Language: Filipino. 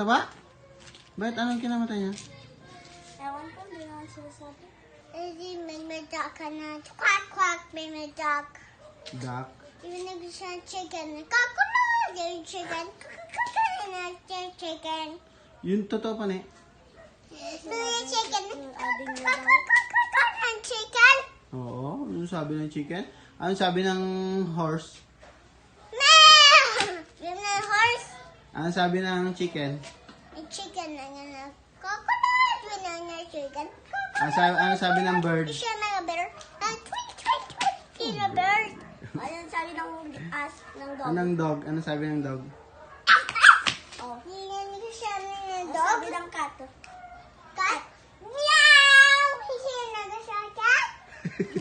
Mataba? Bakit anong kinamatay niya? Ewan ko, hindi naman sinasabi. May duck ka na. Quack, quack, may duck. Duck? Even if it's not chicken. Coconut, there's chicken. Coconut, there's chicken. Yun totoo pa ni. There's chicken. Coconut, chicken. Oo, ano sabi ng chicken? Ano sabi ng horse? Yung na horse. Ano sabi ng chicken? May chicken na nga. Coconut, yun na chicken. Ano sabi ng bird? Siya na bird. Tweet, tweet, tweet. Sino bird? Ayun sabi ng dog. Anong dog? Ano sabi ng dog? Oh. Yan siya ng dog. Sabi ng cat. Cat?